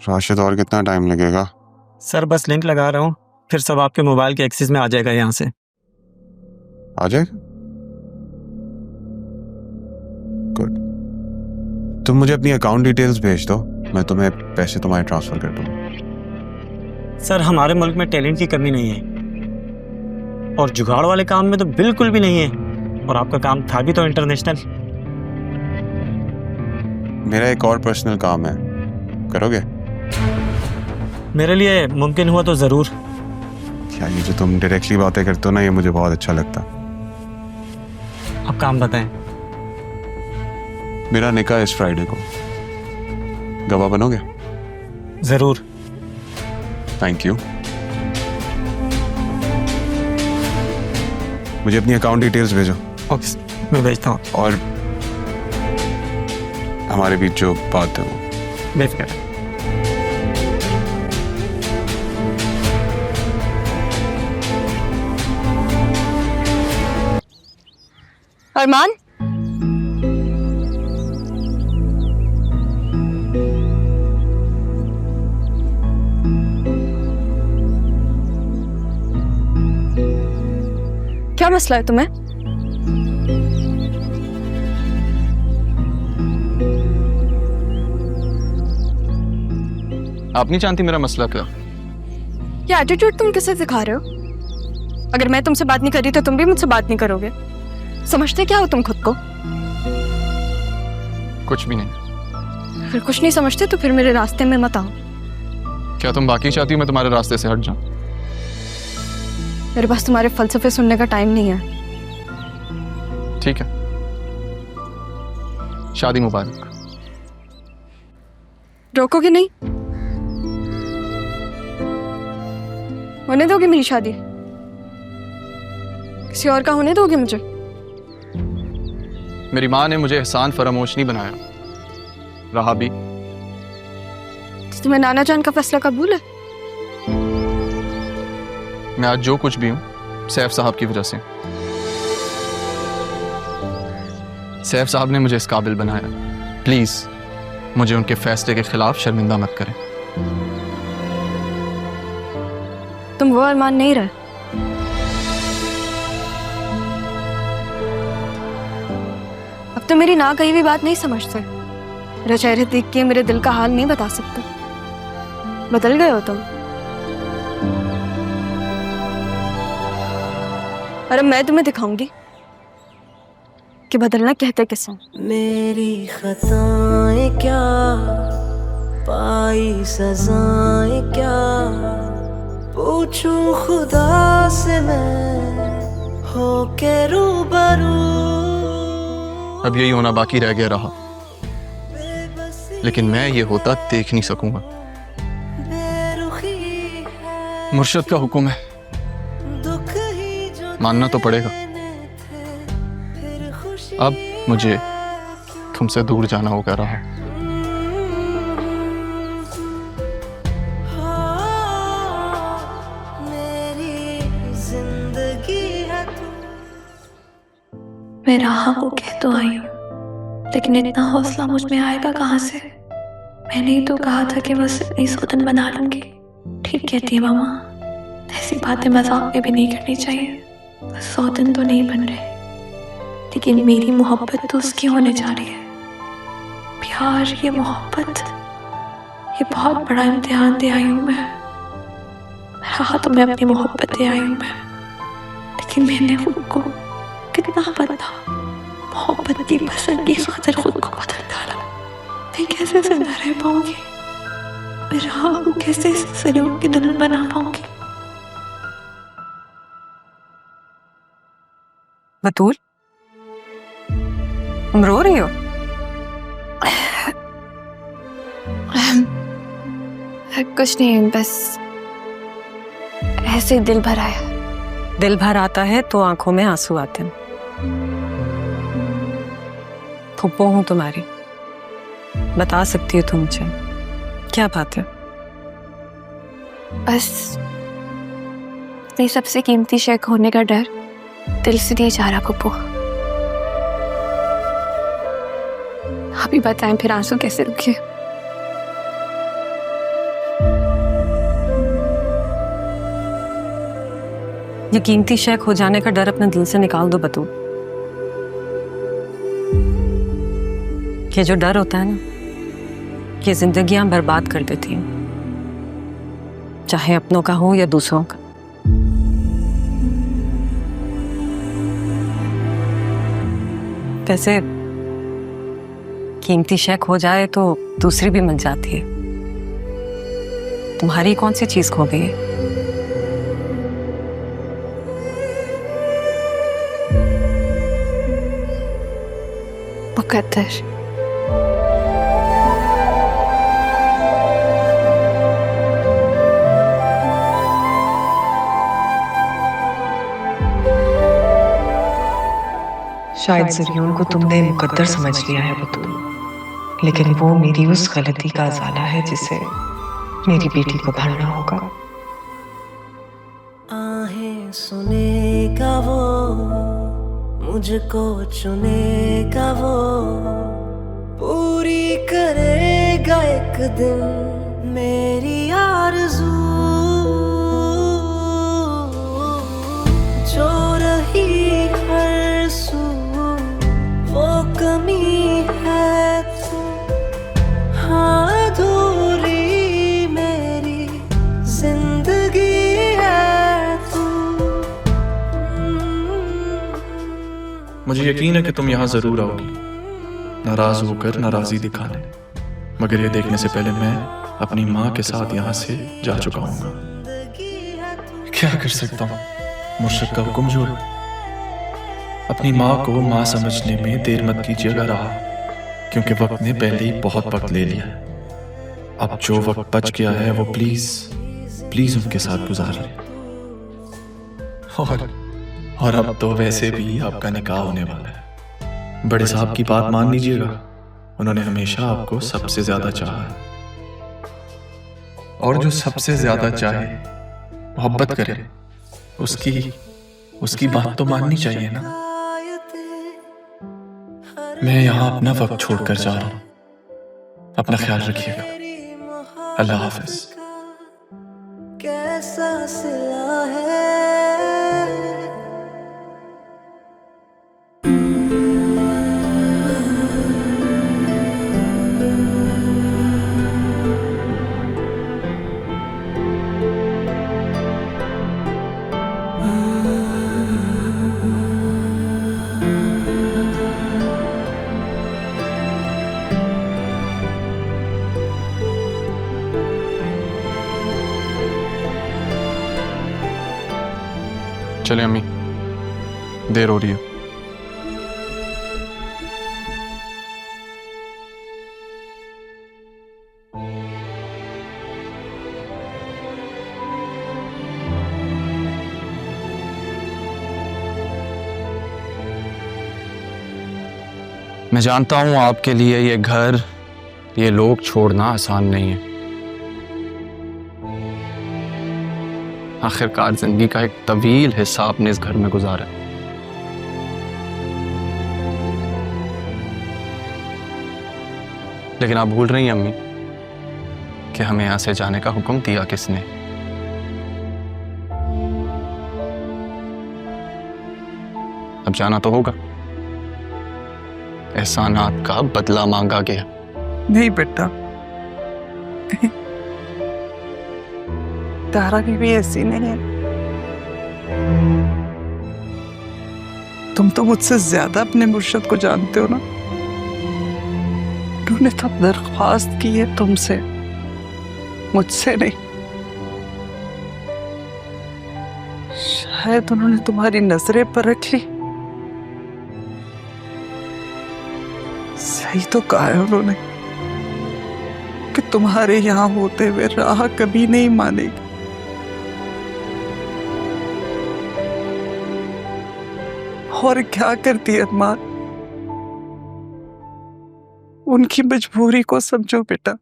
राशिद और कितना टाइम लगेगा? सर बस लिंक लगा रहा हूँ, फिर सब आपके मोबाइल के एक्सेस में आ जाएगा यहाँ से। आ जाएगा? गुड। तुम मुझे अपनी अकाउंट डिटेल्स भेज दो, मैं तुम्हें पैसे तुम्हारे ट्रांसफर कर दूंगा। सर हमारे मुल्क में टैलेंट की कमी नहीं है और जुगाड़ वाले काम में तो बिल्कुल भी नहीं है, और आपका काम था भी तो इंटरनेशनल। मेरा एक और पर्सनल काम है, करोगे? मेरे लिए मुमकिन हुआ तो ज़रूर। क्या ये जो तुम डायरेक्टली बातें करते हो ना, ये मुझे बहुत अच्छा लगता। अब काम बताएं। मेरा निकाह इस फ्राइडे को, गवाह बनोगे? ज़रूर। Thank you. मुझे अपनी अकाउंट डिटेल्स भेजो। ओके, मैं भेजता हूँ। और हमारे बीच जो बात है वो बेफिक्र। अरमान, क्या मसला है तुम्हें? आप नहीं जानती मेरा मसला क्या? ये एटीट्यूड तुम किसे दिखा रहे हो? अगर मैं तुमसे बात नहीं कर रही तो तुम भी मुझसे बात नहीं करोगे। समझते क्या हो तुम खुद को? कुछ भी नहीं। फिर कुछ नहीं समझते तो फिर मेरे रास्ते में मत आओ। क्या तुम बाकी चाहती हो मैं तुम्हारे रास्ते से हट जाऊं? मेरे पास तुम्हारे फलसफे सुनने का टाइम नहीं है। ठीक है, शादी मुबारक। रोकोगे नहीं? होने दोगे मेरी शादी? किसी और का होने दोगे मुझे? मेरी माँ ने मुझे एहसान फरामोश नहीं बनाया, रहा भी। तो तुम्हें नाना जान का फैसला कबूल है? मैं आज जो कुछ भी हूँ सैफ साहब की वजह से। सैफ साहब ने मुझे इस काबिल बनाया। प्लीज मुझे उनके फैसले के खिलाफ शर्मिंदा मत करें। तुम वो अरमान नहीं रहे। अब तो मेरी ना कही हुई बात नहीं समझते। मेरा चेहरे देख के मेरे दिल का हाल नहीं बता सकते। बदल गए हो तुम। अरे मैं तुम्हें दिखाऊंगी कि बदलना कहते किसे। मेरी खताएं क्या, पाई सजाएं क्या, पूछूं खुदा से मैं हो के रूबरू। अब यही होना बाकी रह गया रहा, लेकिन मैं ये होता देख नहीं सकूंगा। मुर्शद का हुक्म है, मानना तो पड़ेगा। अब मुझे तुमसे दूर जाना होगा रहा। मैं राह को कह तो आई हूँ, लेकिन इतना हौसला मुझ में आएगा कहाँ से? मैंने ही तो कहा था कि बस इतनी सौतन बना लूंगी। ठीक कहती है मामा, ऐसी बातें मजाक में भी नहीं करनी चाहिए। बस सौतन तो नहीं बन रहे, लेकिन मेरी मोहब्बत तो उसकी होने जा रही है। प्यार, ये मोहब्बत, ये बहुत बड़ा इम्तिहान दे आई हूँ मैं। हाँ तो मैं अपनी मोहब्बत दे आई हूँ मैं, लेकिन मैंने खुद को कितना बदला। मोहब्बत की पसंद की खातिर खुद को बदल डाला। मैं कैसे जिंदा रह पाऊंगी? मैं राह को कैसे सदियों की दुल्हन बना पाऊंगी? बतूल, तुम रो रही हो? कुछ नहीं, बस ऐसे दिल भर आया। दिल भर आता है तो आंखों में आंसू आते हैं। फुप्पो हूं तुम्हारी, बता सकती हो तुम मुझे क्या बात है? बस नहीं, सबसे कीमती शय खोने का डर दिल से नहीं जा रहा पप्पू। आप ही बताएं फिर आंसू कैसे रुके? ये कीमती शय खो जाने का डर अपने दिल से निकाल दो बतूल। ये जो डर होता है ना, ये जिंदगियां बर्बाद कर देती हैं, चाहे अपनों का हो या दूसरों का। वैसे कीमती शय खो जाए तो दूसरी भी मिल जाती है। तुम्हारी कौन सी चीज खो गई है? मुकद्दर। शायद ज़रियोन को तुमने मुकद्दर समझ लिया है बतूल, लेकिन वो मेरी उस गलती का अज़ाला है जिसे मेरी बेटी को भरना होगा। आहें सुनेगा वो, मुझको चुनेगा वो, पूरी करेगा एक दिन मेरी आरज़ू। जो रही हर सू वो कमी है तू, हाँ अधूरी मेरी जिंदगी है तू। मुझे यकीन है कि तुम यहाँ जरूर आओगी, नाराज होकर नाराजगी दिखाने, मगर ये देखने से पहले मैं अपनी माँ के साथ यहाँ से जा चुका हूँ। क्या कर सकता हूँ, मुर्शिद का हुक्म जो है। अपनी माँ को माँ समझने में देर मत कीजिएगा रहा, क्योंकि वक्त ने पहले ही बहुत वक्त ले लिया है। अब जो वक्त बच गया है वो प्लीज प्लीज उनके साथ गुजार लें। और अब तो वैसे भी आपका निकाह होने वाला है। बड़े साहब की बात मान लीजिएगा, उन्होंने हमेशा आपको सबसे ज्यादा चाहा है, और जो सबसे ज्यादा चाहे मोहब्बत करे उसकी बात तो माननी चाहिए ना। मैं यहाँ अपना वक्त छोड़कर जा रहा हूँ, अपना ख्याल रखिएगा। अल्लाह हाफिज। कैसा सिला है चले अम्मी, देर हो रही है। मैं जानता हूं आपके लिए ये घर, ये लोग छोड़ना आसान नहीं है। आखिरकार जिंदगी का एक तवील हिस्सा आपने इस घर में गुजारा है। लेकिन आप भूल रही हैं अम्मी कि हमें यहां से जाने का हुक्म दिया किसने? अब जाना तो होगा, एहसानात का बदला मांगा गया। नहीं बेटा, तारा भी ऐसी नहीं है। तुम तो मुझसे ज्यादा अपने मुर्शिद को जानते हो ना। उन्होंने तो दरख्वास्त की है तुमसे, मुझसे नहीं। शायद उन्होंने तुम्हारी नजरें पर रख ली। सही तो कहा है उन्होंने कि तुम्हारे यहाँ होते हुए राह कभी नहीं मानेगी। और क्या करती है माँ, उनकी मजबूरी को समझो बेटा।